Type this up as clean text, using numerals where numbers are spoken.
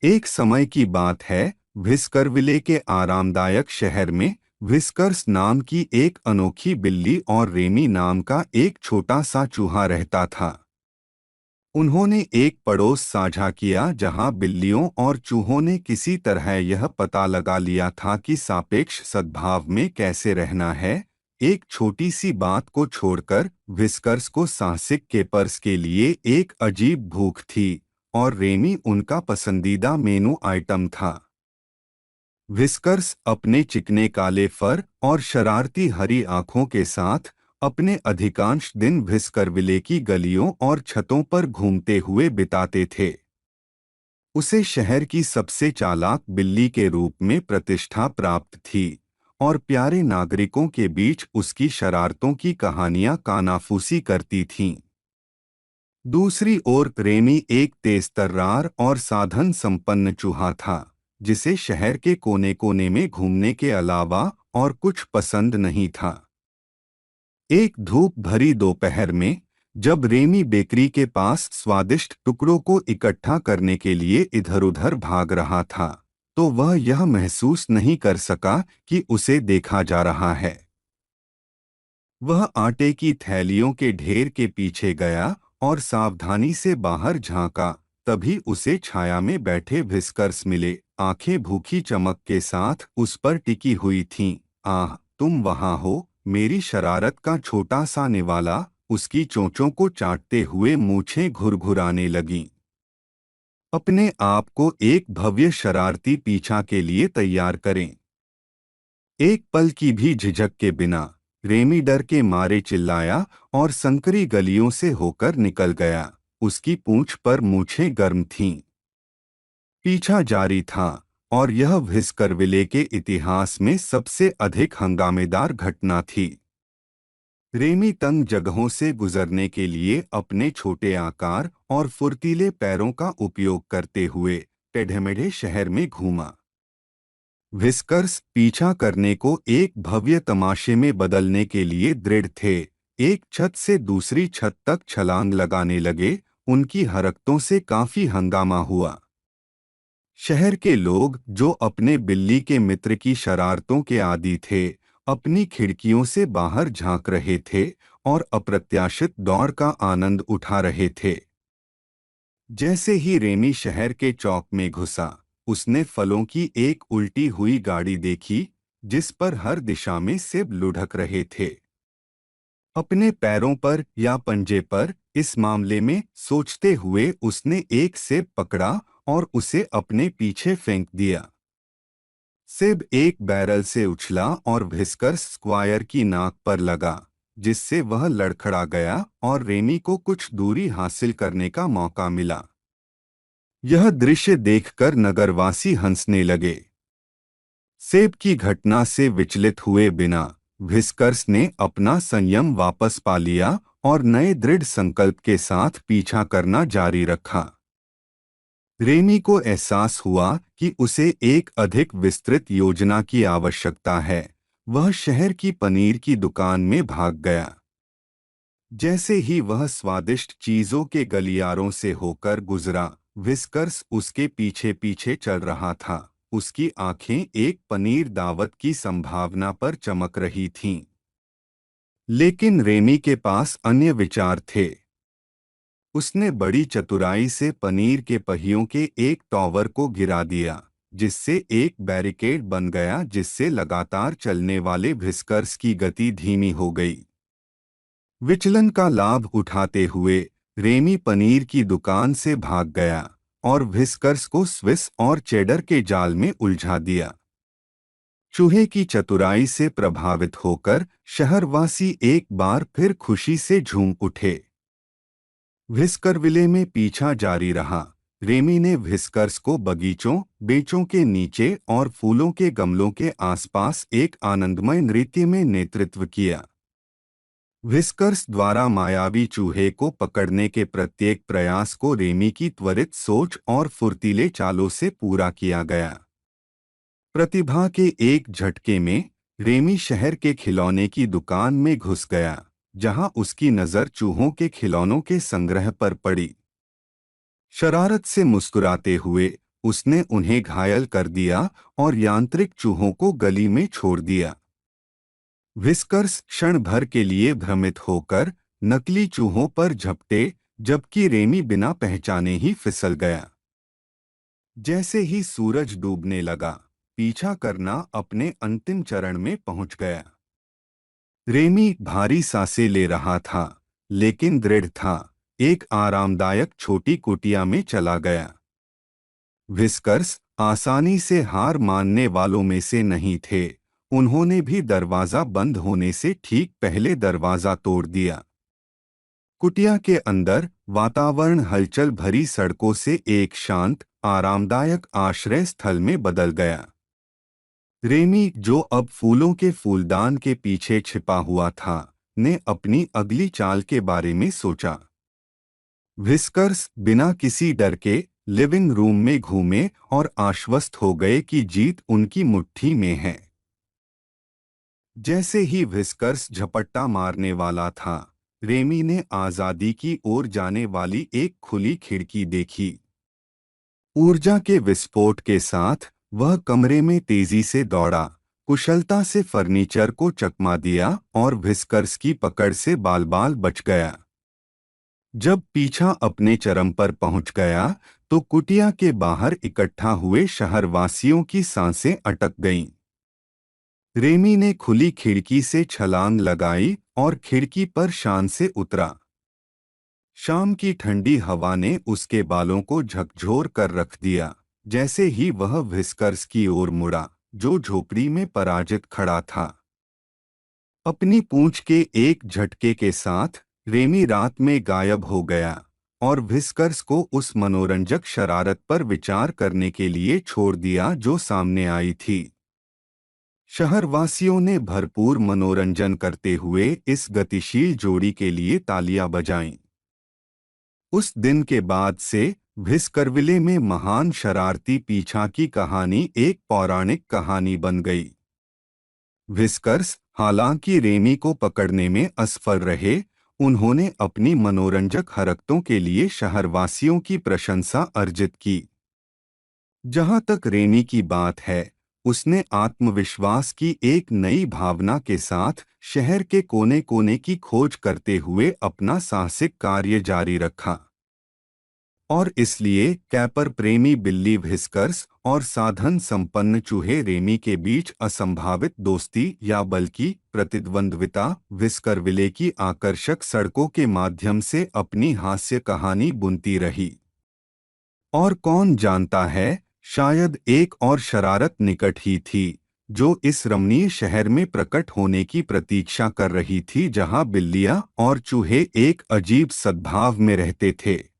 एक समय की बात है, व्हिस्करविले के आरामदायक शहर में व्हिस्कर्स नाम की एक अनोखी बिल्ली और रेमी नाम का एक छोटा सा चूहा रहता था। उन्होंने एक पड़ोस साझा किया जहां बिल्लियों और चूहों ने किसी तरह यह पता लगा लिया था कि सापेक्ष सद्भाव में कैसे रहना है। एक छोटी सी बात को छोड़कर व्हिस्कर्स को साहसिक केपर्स के लिए एक अजीब भूख थी, और रेमी उनका पसंदीदा मेनू आइटम था। व्हिस्कर्स अपने चिकने काले फर और शरारती हरी आंखों के साथ अपने अधिकांश दिन व्हिस्करविले की गलियों और छतों पर घूमते हुए बिताते थे। उसे शहर की सबसे चालाक बिल्ली के रूप में प्रतिष्ठा प्राप्त थी, और प्यारे नागरिकों के बीच उसकी शरारतों की कहानियां कानाफूसी करती थीं। दूसरी ओर रेमी एक तेजतर्रार और साधन संपन्न चूहा था, जिसे शहर के कोने कोने में घूमने के अलावा और कुछ पसंद नहीं था। एक धूप भरी दोपहर में, जब रेमी बेकरी के पास स्वादिष्ट टुकड़ों को इकट्ठा करने के लिए इधर-उधर भाग रहा था, तो वह यह महसूस नहीं कर सका कि उसे देखा जा रहा है। वह आटे की थैलियों के ढेर के पीछे गया और सावधानी से बाहर झांका। तभी उसे छाया में बैठे व्हिस्कर्स मिले, आंखें भूखी चमक के साथ उस पर टिकी हुई थीं। आह, तुम वहां हो, मेरी शरारत का छोटा सा निवाला। उसकी चोंचों को चाटते हुए मूछें घुरघुराने लगीं। अपने आप को एक भव्य शरारती पीछा के लिए तैयार करें। एक पल की भी झिझक के बिना रेमी डर के मारे चिल्लाया और संकरी गलियों से होकर निकल गया। उसकी पूंछ पर मूछें गर्म थीं। पीछा जारी था, और यह व्हिस्करविले के इतिहास में सबसे अधिक हंगामेदार घटना थी। रेमी तंग जगहों से गुजरने के लिए अपने छोटे आकार और फुर्तीले पैरों का उपयोग करते हुए टेढ़े-मेढ़े शहर में घूमा। व्हिस्कर्स पीछा करने को एक भव्य तमाशे में बदलने के लिए दृढ़ थे। एक छत से दूसरी छत तक छलांग लगाने लगे। उनकी हरकतों से काफी हंगामा हुआ। शहर के लोग, जो अपने बिल्ली के मित्र की शरारतों के आदी थे, अपनी खिड़कियों से बाहर झांक रहे थे और अप्रत्याशित दौड़ का आनंद उठा रहे थे। जैसे ही रेमी शहर के चौक में घुसा, उसने फलों की एक उल्टी हुई गाड़ी देखी, जिस पर हर दिशा में सेब लुढ़क रहे थे। अपने पैरों पर या पंजे पर, इस मामले में सोचते हुए उसने एक सेब पकड़ा और उसे अपने पीछे फेंक दिया। सेब एक बैरल से उछला और व्हिस्कर्स स्क्वायर की नाक पर लगा, जिससे वह लड़खड़ा गया और रेमी को कुछ दूरी हासिल करने का मौका मिला। यह दृश्य देखकर नगरवासी हंसने लगे। सेब की घटना से विचलित हुए बिना व्हिस्कर्स ने अपना संयम वापस पा लिया और नए दृढ़ संकल्प के साथ पीछा करना जारी रखा। रेमी को एहसास हुआ कि उसे एक अधिक विस्तृत योजना की आवश्यकता है। वह शहर की पनीर की दुकान में भाग गया। जैसे ही वह स्वादिष्ट चीजों के गलियारों से होकर गुजरा, व्हिस्कर्स उसके पीछे पीछे चल रहा था। उसकी आंखें एक पनीर दावत की संभावना पर चमक रही थीं। लेकिन रेमी के पास अन्य विचार थे। उसने बड़ी चतुराई से पनीर के पहियों के एक टॉवर को गिरा दिया, जिससे एक बैरिकेड बन गया, जिससे लगातार चलने वाले व्हिस्कर्स की गति धीमी हो गई। विचलन का लाभ उठाते हुए रेमी पनीर की दुकान से भाग गया और व्हिस्कर्स को स्विस और चेडर के जाल में उलझा दिया। चूहे की चतुराई से प्रभावित होकर शहरवासी एक बार फिर खुशी से झूम उठे। व्हिस्करविले में पीछा जारी रहा। रेमी ने व्हिस्कर्स को बगीचों, बेचों के नीचे और फूलों के गमलों के आसपास एक आनंदमय नृत्य में नेतृत्व किया। व्हिस्कर्स द्वारा मायावी चूहे को पकड़ने के प्रत्येक प्रयास को रेमी की त्वरित सोच और फुर्तीले चालों से पूरा किया गया। प्रतिभा के एक झटके में रेमी शहर के खिलौने की दुकान में घुस गया, जहां उसकी नज़र चूहों के खिलौनों के संग्रह पर पड़ी। शरारत से मुस्कुराते हुए उसने उन्हें घायल कर दिया और यांत्रिक चूहों को गली में छोड़ दिया। व्हिस्कर्स क्षण भर के लिए भ्रमित होकर नकली चूहों पर झपटे, जबकि रेमी बिना पहचाने ही फिसल गया। जैसे ही सूरज डूबने लगा, पीछा करना अपने अंतिम चरण में पहुंच गया। रेमी भारी सांसें ले रहा था, लेकिन दृढ़ था। एक आरामदायक छोटी कुटिया में चला गया। व्हिस्कर्स आसानी से हार मानने वालों में से नहीं थे। उन्होंने भी दरवाजा बंद होने से ठीक पहले दरवाजा तोड़ दिया। कुटिया के अंदर वातावरण हलचल भरी सड़कों से एक शांत, आरामदायक आश्रय स्थल में बदल गया। रेमी, जो अब फूलों के फूलदान के पीछे छिपा हुआ था, ने अपनी अगली चाल के बारे में सोचा। व्हिस्कर्स बिना किसी डर के लिविंग रूम में घूमे और आश्वस्त हो गए कि जीत उनकी मुट्ठी में है। जैसे ही व्हिस्कर्स झपट्टा मारने वाला था, रेमी ने आजादी की ओर जाने वाली एक खुली खिड़की देखी। ऊर्जा के विस्फोट के साथ वह कमरे में तेजी से दौड़ा, कुशलता से फर्नीचर को चकमा दिया और व्हिस्कर्स की पकड़ से बाल बाल बच गया। जब पीछा अपने चरम पर पहुंच गया, तो कुटिया के बाहर इकट्ठा हुए शहरवासियों की सांसें अटक गईं। रेमी ने खुली खिड़की से छलांग लगाई और खिड़की पर शान से उतरा। शाम की ठंडी हवा ने उसके बालों को झकझोर कर रख दिया। जैसे ही वह व्हिस्कर्स की ओर मुड़ा, जो झोपड़ी में पराजित खड़ा था। अपनी पूंछ के एक झटके के साथ रेमी रात में गायब हो गया और व्हिस्कर्स को उस मनोरंजक शरारत पर विचार करने के लिए छोड़ दिया जो सामने आई थी। शहरवासियों ने भरपूर मनोरंजन करते हुए इस गतिशील जोड़ी के लिए तालियां बजाईं। उस दिन के बाद से व्हिस्करविले में महान शरारती पीछा की कहानी एक पौराणिक कहानी बन गई। व्हिस्कर्स, हालांकि रेमी को पकड़ने में असफल रहे, उन्होंने अपनी मनोरंजक हरकतों के लिए शहरवासियों की प्रशंसा अर्जित की। जहां तक रेमी की बात है, उसने आत्मविश्वास की एक नई भावना के साथ शहर के कोने कोने की खोज करते हुए अपना साहसिक कार्य जारी रखा। और इसलिए कैपर प्रेमी बिल्ली व्हिस्कर्स और साधन संपन्न चूहे रेमी के बीच असंभावित दोस्ती या बल्कि प्रतिद्वंद्विता व्हिस्करविले की आकर्षक सड़कों के माध्यम से अपनी हास्य कहानी बुनती रही। और कौन जानता है, शायद एक और शरारत निकट ही थी, जो इस रमणीय शहर में प्रकट होने की प्रतीक्षा कर रही थी, जहां बिल्लियां और चूहे एक अजीब सद्भाव में रहते थे।